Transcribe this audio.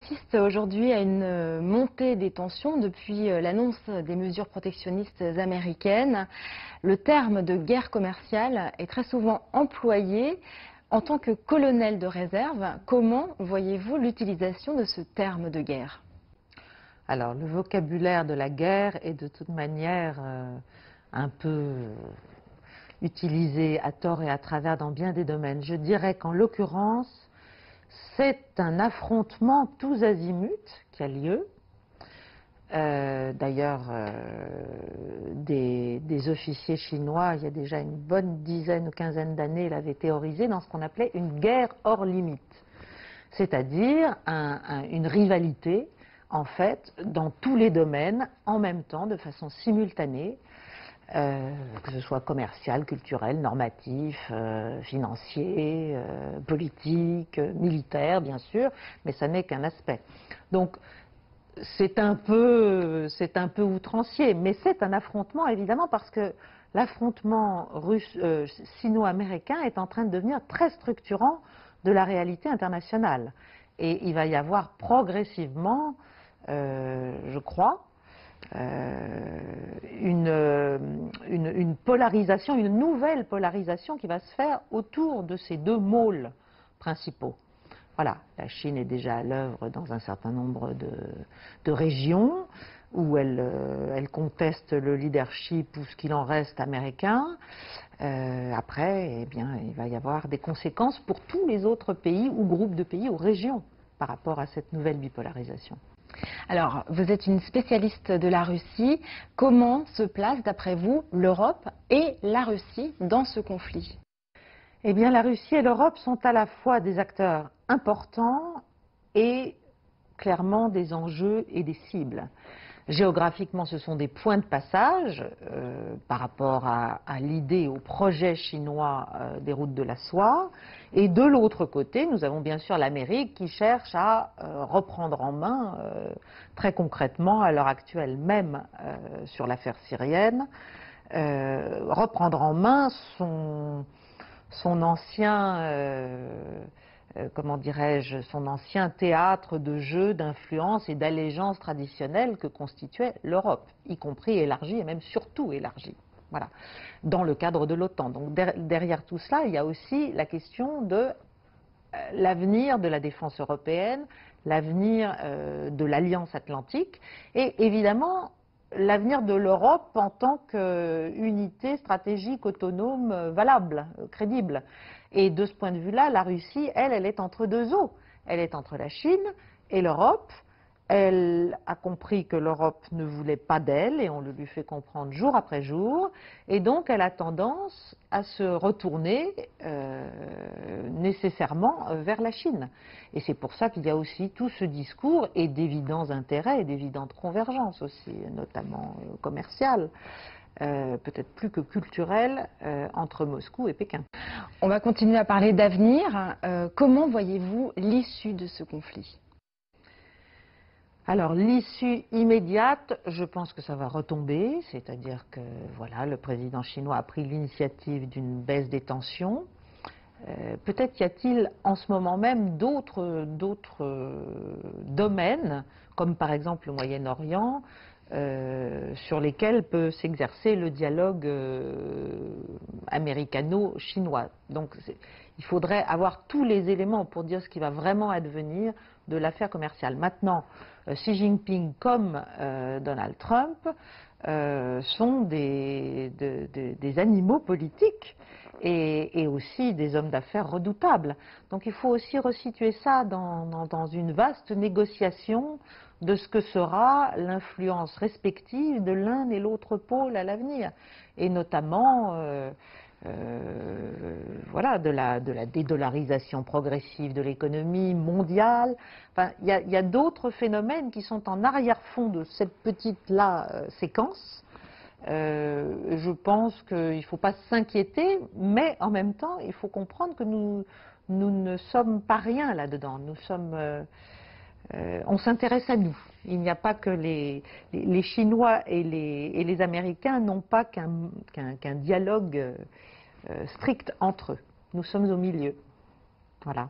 Assiste aujourd'hui à une montée des tensions depuis l'annonce des mesures protectionnistes américaines. Le terme de guerre commerciale est très souvent employé en tant que colonel de réserve. Comment voyez-vous l'utilisation de ce terme de guerre? Alors, le vocabulaire de la guerre est de toute manière un peu utilisé à tort et à travers dans bien des domaines. Je dirais qu'en l'occurrence, c'est un affrontement tous azimuts qui a lieu. D'ailleurs, des officiers chinois, il y a déjà une bonne dizaine ou quinzaine d'années, l'avaient théorisé dans ce qu'on appelait une guerre hors limite, c'est-à-dire une rivalité, en fait, dans tous les domaines, en même temps, de façon simultanée, que ce soit commercial, culturel, normatif, financier, politique, militaire, bien sûr, mais ça n'est qu'un aspect. Donc, c'est un peu outrancier, mais c'est un affrontement, évidemment, parce que l'affrontement sino-américain est en train de devenir très structurant de la réalité internationale. Et il va y avoir progressivement, je crois, une polarisation, une nouvelle polarisation qui va se faire autour de ces deux môles principaux. Voilà, la Chine est déjà à l'œuvre dans un certain nombre de régions où elle conteste le leadership ou ce qu'il en reste américain. Après, eh bien, il va y avoir des conséquences pour tous les autres pays ou groupes de pays ou régions par rapport à cette nouvelle bipolarisation. Alors, vous êtes une spécialiste de la Russie. Comment se place, d'après vous, l'Europe et la Russie dans ce conflit? Eh bien, la Russie et l'Europe sont à la fois des acteurs importants et clairement des enjeux et des cibles. Géographiquement, ce sont des points de passage par rapport à l'idée, au projet chinois des routes de la soie. Et de l'autre côté, nous avons bien sûr l'Amérique qui cherche à reprendre en main, très concrètement, à l'heure actuelle même sur l'affaire syrienne, reprendre en main son ancien, comment dirais-je, son ancien théâtre de jeu, d'influence et d'allégeance traditionnelle que constituait l'Europe, y compris élargie et même surtout élargie. Voilà, dans le cadre de l'OTAN. Donc derrière tout cela, il y a aussi la question de l'avenir de la défense européenne, l'avenir de l'Alliance atlantique et évidemment l'avenir de l'Europe en tant qu'unité stratégique autonome valable, crédible. Et de ce point de vue-là, la Russie, elle est entre deux eaux. Elle est entre la Chine et l'Europe. Elle a compris que l'Europe ne voulait pas d'elle, et on le lui fait comprendre jour après jour, et donc elle a tendance à se retourner nécessairement vers la Chine. Et c'est pour ça qu'il y a aussi tout ce discours, et d'évidents intérêts, et d'évidentes convergences aussi, notamment commerciales, peut-être plus que culturelles, entre Moscou et Pékin. On va continuer à parler d'avenir. Comment voyez-vous l'issue de ce conflit? Alors, l'issue immédiate, je pense que ça va retomber, c'est-à-dire que voilà, le président chinois a pris l'initiative d'une baisse des tensions. Peut-être y a-t-il en ce moment même d'autres domaines, comme par exemple le Moyen-Orient, sur lesquels peut s'exercer le dialogue américano-chinois. Donc il faudrait avoir tous les éléments pour dire ce qui va vraiment advenir de l'affaire commerciale. Maintenant, Xi Jinping comme Donald Trump sont des animaux politiques et aussi des hommes d'affaires redoutables. Donc il faut aussi resituer ça dans une vaste négociation de ce que sera l'influence respective de l'un et l'autre pôle à l'avenir, et notamment voilà, de la dédollarisation progressive de l'économie mondiale. Enfin, il y a d'autres phénomènes qui sont en arrière-fond de cette petite-là séquence. Je pense qu'il ne faut pas s'inquiéter, mais en même temps, il faut comprendre que nous ne sommes pas rien là-dedans. Nous sommes, on s'intéresse à nous. Il n'y a pas que les Chinois et les Américains n'ont pas qu'un dialogue strict entre eux. Nous sommes au milieu. Voilà.